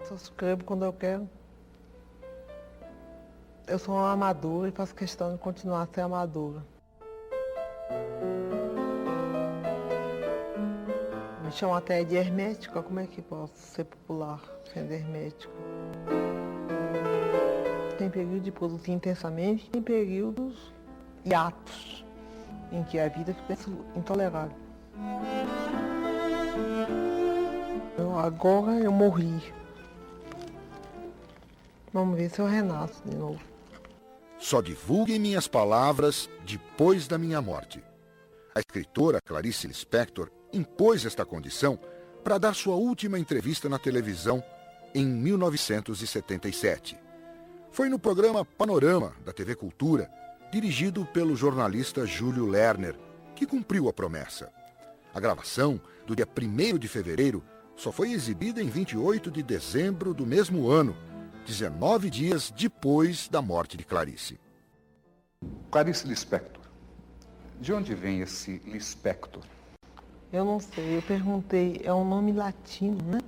Só escrevo quando eu quero. Eu sou uma amadora e faço questão de continuar a ser amadora. Me chamam até de hermética, como é que posso ser popular sendo hermética? Tem período de produzir intensamente, tem períodos hiatos em que a vida fica intolerável. Agora eu morri. Vamos ver se eu renasço de novo. Só divulguem minhas palavras depois da minha morte. A escritora Clarice Lispector impôs esta condição para dar sua última entrevista na televisão em 1977. Foi no programa Panorama, da TV Cultura, dirigido pelo jornalista Júlio Lerner, que cumpriu a promessa. A gravação, do dia 1º de fevereiro, só foi exibida em 28 de dezembro do mesmo ano, 19 dias depois da morte de Clarice. Clarice Lispector. De onde vem esse Lispector? Eu não sei, eu perguntei, é um nome latino, né?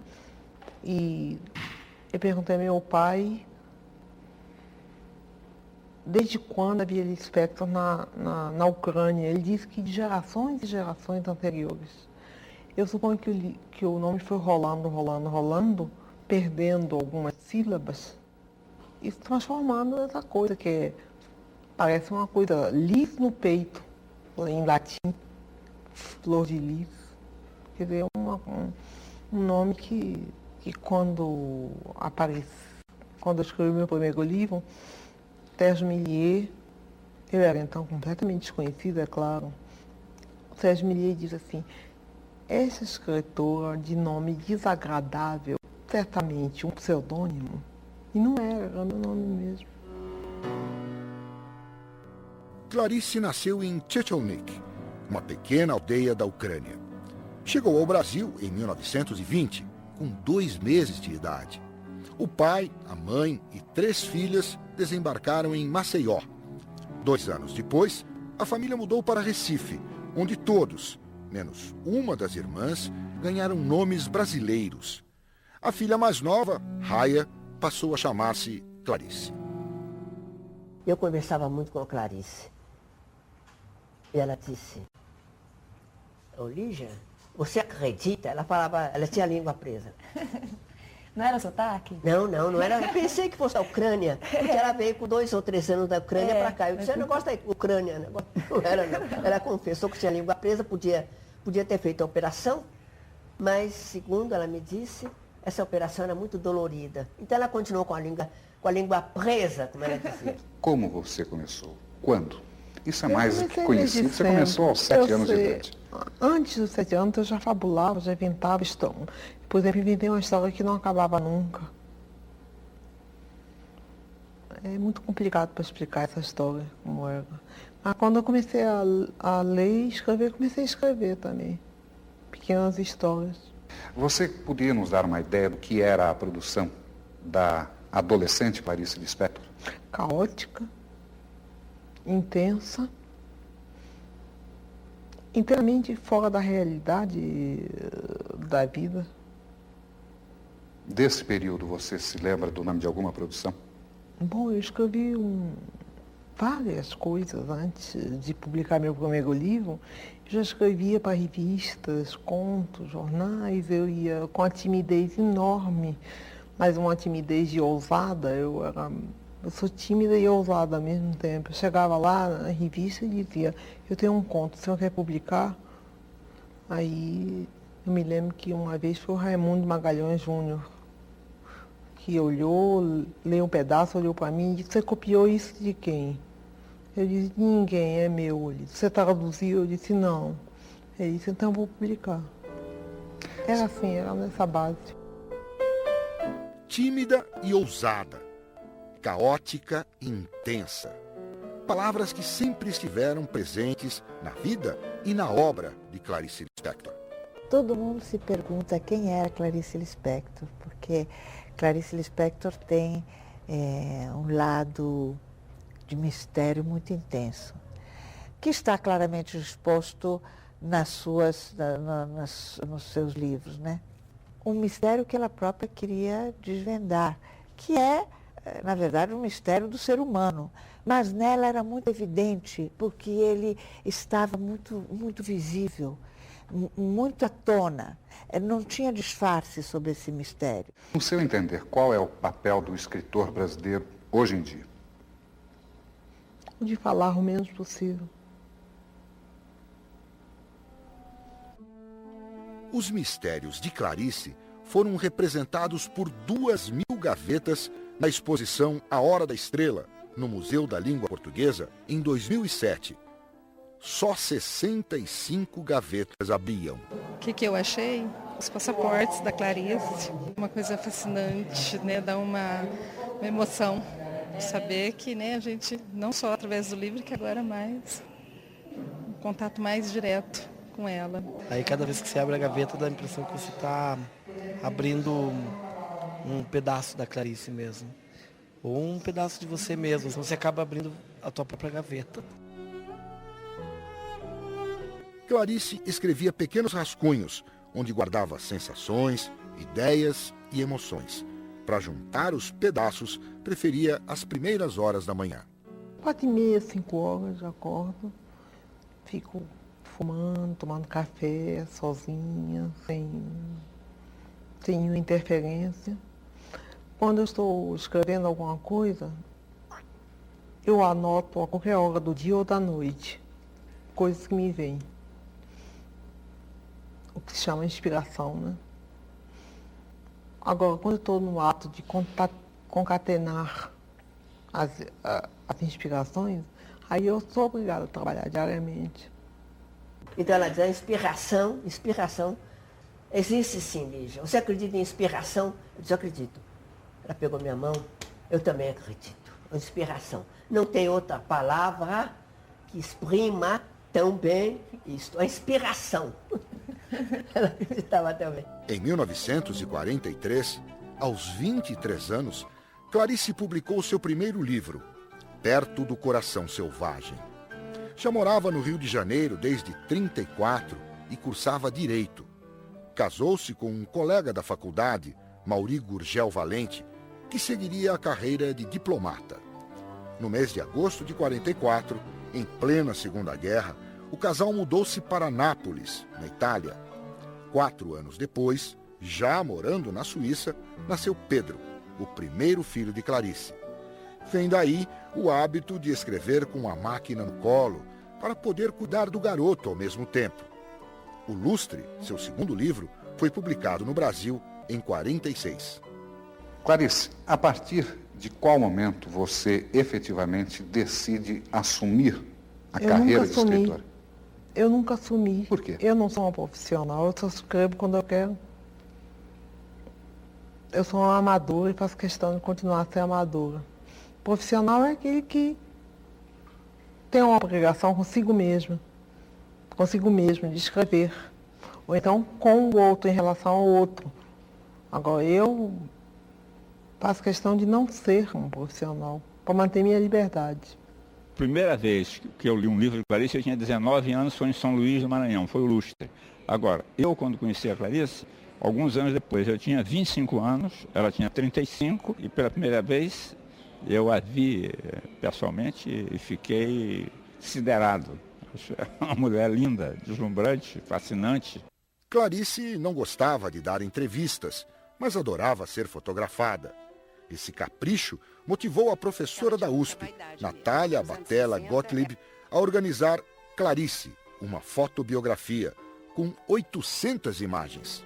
E eu perguntei ao meu pai desde quando havia Lispector na Ucrânia. Ele disse que de gerações e gerações anteriores. Eu suponho que o nome foi rolando, perdendo algumas sílabas e se transformando nessa coisa que parece uma coisa lis no peito, em latim, flor de lis. Quer dizer, é um nome que quando aparece, quando eu escrevi meu primeiro livro, Sérgio Millier, eu era então completamente desconhecida, é claro. O Sérgio Millier diz assim: essa escritora de nome desagradável, certamente um pseudônimo, e não era meu nome mesmo. Clarice nasceu em Chechhelnik, uma pequena aldeia da Ucrânia. Chegou ao Brasil em 1920, com 2 meses de idade. O pai, a mãe e 3 filhas desembarcaram em Maceió. 2 anos depois, a família mudou para Recife, onde todos, menos uma das irmãs, ganharam nomes brasileiros. A filha mais nova, Raya, passou a chamar-se Clarice. Eu conversava muito com a Clarice. E ela disse: ô Lígia, você acredita? Ela falava, ela tinha a língua presa. Não era sotaque? Não era. Eu pensei que fosse a Ucrânia, porque ela veio com 2 ou 3 anos da Ucrânia para cá. Eu disse: eu não gosto da Ucrânia. Não era, não. Ela confessou que tinha a língua presa, podia ter feito a operação, mas, segundo ela me disse, essa operação era muito dolorida. Então ela continuou com a língua presa, como ela dizia. Como você começou? Quando? Isso é mais do que conhecido. Você começou aos 7 anos de idade. Antes dos 7 anos eu já fabulava, já inventava história. Por exemplo, inventei uma história que não acabava nunca. É muito complicado para explicar essa história, como era. Mas quando eu comecei a ler e escrever, comecei a escrever também. Pequenas histórias. Você poderia nos dar uma ideia do que era a produção da adolescente Clarice Lispector? Caótica, intensa, inteiramente fora da realidade da vida. Desse período, você se lembra do nome de alguma produção? Bom, eu escrevi várias coisas antes de publicar meu primeiro livro. Eu já escrevia para revistas, contos, jornais. Eu ia com uma timidez enorme, mas uma timidez de ousada. Eu sou tímida e ousada ao mesmo tempo. Eu chegava lá na revista e dizia: eu tenho um conto, o senhor quer publicar? Aí eu me lembro que uma vez foi o Raimundo Magalhães Júnior, que olhou, leu um pedaço, olhou para mim e disse: você copiou isso de quem? Eu disse: de ninguém, é meu. Ele disse: você traduziu? Eu disse: não. Ele disse: então eu vou publicar. Era assim, era nessa base. Tímida e ousada, caótica e intensa. Palavras que sempre estiveram presentes na vida e na obra de Clarice Lispector. Todo mundo se pergunta quem era Clarice Lispector, porque Clarice Lispector tem um lado de mistério muito intenso, que está claramente exposto nos seus livros, né? um mistério que ela própria queria desvendar, que é, na verdade, um mistério do ser humano. Mas nela era muito evidente, porque ele estava muito visível, muito à tona. Não tinha disfarce sobre esse mistério. No seu entender, qual é o papel do escritor brasileiro hoje em dia? De falar o menos possível. Os mistérios de Clarice foram representados por 2.000 gavetas na exposição A Hora da Estrela, no Museu da Língua Portuguesa, em 2007. Só 65 gavetas abriam. O que eu achei? Os passaportes da Clarice. Uma coisa fascinante, né? Dá uma emoção. Saber que, né, a gente, não só através do livro, que agora é mais um contato mais direto com ela. Aí cada vez que você abre a gaveta dá a impressão que você está abrindo um pedaço da Clarice mesmo. Ou um pedaço de você mesmo. Então você acaba abrindo a tua própria gaveta. Clarice escrevia pequenos rascunhos, onde guardava sensações, ideias e emoções. Para juntar os pedaços, preferia as primeiras horas da manhã. 4h30, 5 horas, já acordo. Fico fumando, tomando café, sozinha, sem nenhuma interferência. Quando eu estou escrevendo alguma coisa, eu anoto a qualquer hora do dia ou da noite, coisas que me vêm. O que se chama inspiração, né? Agora, quando eu estou no ato de concatenar as inspirações, aí eu sou obrigada a trabalhar diariamente. Então ela diz, a inspiração existe sim, Lígia. Você acredita em inspiração? Eu disse, acredito. Ela pegou minha mão, eu também acredito. Inspiração. Não tem outra palavra que exprima tão bem isso. A inspiração. Ela acreditava também. Em 1943, aos 23 anos, Clarice publicou seu primeiro livro, Perto do Coração Selvagem. Já morava no Rio de Janeiro desde 1934 e cursava Direito. Casou-se com um colega da faculdade, Mauri Gurgel Valente, que seguiria a carreira de diplomata. No mês de agosto de 1944, em plena Segunda Guerra, o casal mudou-se para Nápoles, na Itália. 4 anos depois, já morando na Suíça, nasceu Pedro, o primeiro filho de Clarice. Vem daí o hábito de escrever com a máquina no colo, para poder cuidar do garoto ao mesmo tempo. O Lustre, seu segundo livro, foi publicado no Brasil em 1946. Clarice, a partir de qual momento você efetivamente decide assumir a carreira de escritora? Eu nunca assumi. Por quê? Eu não sou uma profissional, eu só escrevo quando eu quero. Eu sou uma amadora e faço questão de continuar a ser amadora. Profissional é aquele que tem uma obrigação consigo mesmo de escrever. Ou então com o outro, em relação ao outro. Agora, eu faço questão de não ser um profissional, para manter minha liberdade. Primeira vez que eu li um livro de Clarice, eu tinha 19 anos, foi em São Luís do Maranhão, foi o Lustre. Agora, eu quando conheci a Clarice, alguns anos depois, eu tinha 25 anos, ela tinha 35, e pela primeira vez eu a vi pessoalmente e fiquei siderado. Uma mulher linda, deslumbrante, fascinante. Clarice não gostava de dar entrevistas, mas adorava ser fotografada. Esse capricho motivou a professora da USP, Natália Batella Gottlieb, a organizar Clarice, uma fotobiografia, com 800 imagens.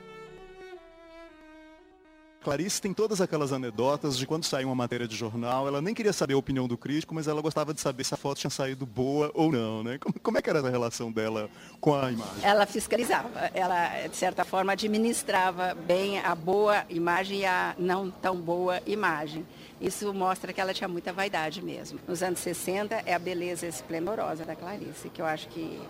Clarice tem todas aquelas anedotas de quando saiu uma matéria de jornal, ela nem queria saber a opinião do crítico, mas ela gostava de saber se a foto tinha saído boa ou não, né? Como é que era a relação dela com a imagem? Ela fiscalizava, ela, de certa forma, administrava bem a boa imagem e a não tão boa imagem. Isso mostra que ela tinha muita vaidade mesmo. Nos anos 60 é a beleza esplendorosa da Clarice, que eu acho que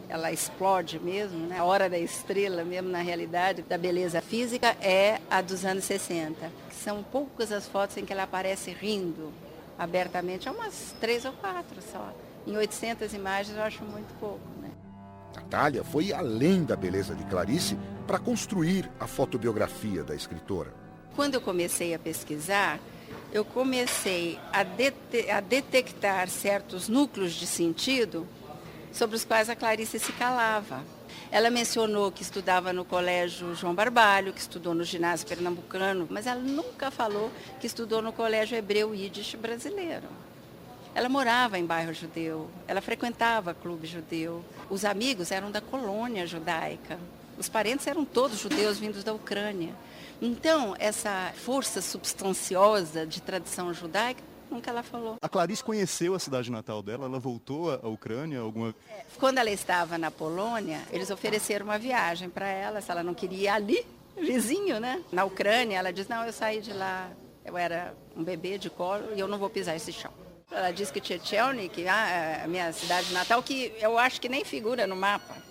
ela explode mesmo, né? A hora da estrela mesmo, na realidade, da beleza física é a dos anos 60. São poucas as fotos em que ela aparece rindo abertamente, é umas 3 ou 4 só. Em 800 imagens eu acho muito pouco, né? Natália foi além da beleza de Clarice para construir a fotobiografia da escritora. Quando eu comecei a pesquisar, eu comecei a detectar certos núcleos de sentido sobre os quais a Clarice se calava. Ela mencionou que estudava no Colégio João Barbalho, que estudou no ginásio pernambucano, mas ela nunca falou que estudou no Colégio Hebreu Yiddish brasileiro. Ela morava em bairro judeu, ela frequentava clube judeu, os amigos eram da colônia judaica, os parentes eram todos judeus vindos da Ucrânia. Então, essa força substanciosa de tradição judaica, nunca ela falou. A Clarice conheceu a cidade natal dela? Ela voltou à Ucrânia? Quando ela estava na Polônia, eles ofereceram uma viagem para ela, se ela não queria ir ali, vizinho, né? Na Ucrânia, ela disse, não, eu saí de lá, eu era um bebê de colo e eu não vou pisar esse chão. Ela disse que Tchetchelnik, a minha cidade natal, que eu acho que nem figura no mapa.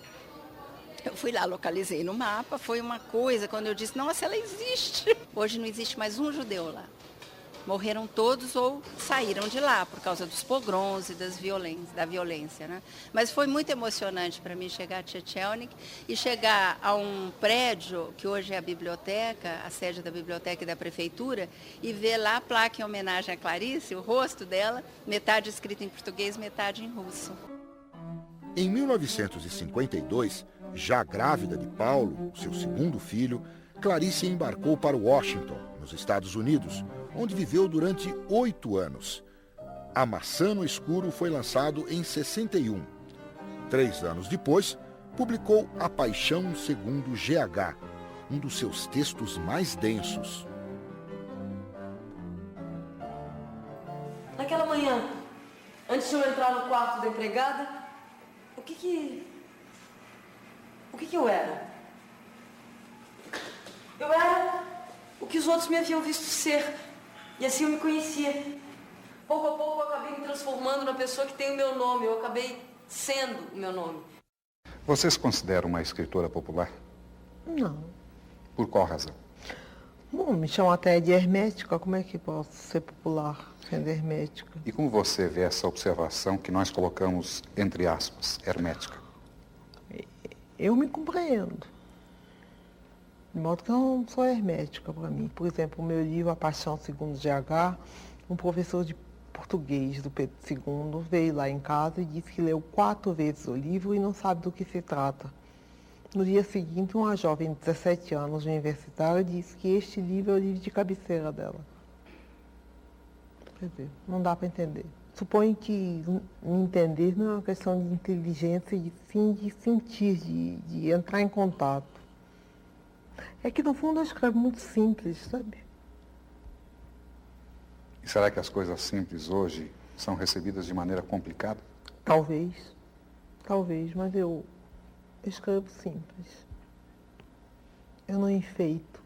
Eu fui lá, localizei no mapa, foi uma coisa, quando eu disse, nossa, ela existe. Hoje não existe mais um judeu lá. Morreram todos ou saíram de lá por causa dos pogroms e da violência, né? Mas foi muito emocionante para mim chegar a Tchetchelnik e chegar a um prédio que hoje é a biblioteca, a sede da biblioteca e da prefeitura, e ver lá a placa em homenagem a Clarice, o rosto dela, metade escrito em português, metade em russo. Em 1952, já grávida de Paulo, seu segundo filho, Clarice embarcou para Washington, nos Estados Unidos, onde viveu durante 8 anos. A Maçã no Escuro foi lançado em 61. 3 anos depois, publicou A Paixão segundo GH, um dos seus textos mais densos. Naquela manhã, antes de eu entrar no quarto da empregada, o que eu era? Eu era o que os outros me haviam visto ser. E assim eu me conhecia. Pouco a pouco eu acabei me transformando na pessoa que tem o meu nome. Eu acabei sendo o meu nome. Você se considera uma escritora popular? Não. Por qual razão? Bom, me chamam até de hermética. Como é que posso ser popular sendo hermética? E como você vê essa observação que nós colocamos entre aspas, hermética? Eu me compreendo. De modo que eu não sou hermética para mim. Por exemplo, o meu livro A Paixão segundo GH, um professor de português do Pedro II veio lá em casa e disse que leu 4 vezes o livro e não sabe do que se trata. No dia seguinte, uma jovem de 17 anos, universitária, disse que este livro é o livro de cabeceira dela. Quer dizer, não dá para entender. Suponho que entender não é uma questão de inteligência, e sim de sentir, de entrar em contato. É que, no fundo, eu escrevo muito simples, sabe? E será que as coisas simples hoje são recebidas de maneira complicada? Talvez, mas eu escrevo simples. Eu não enfeito.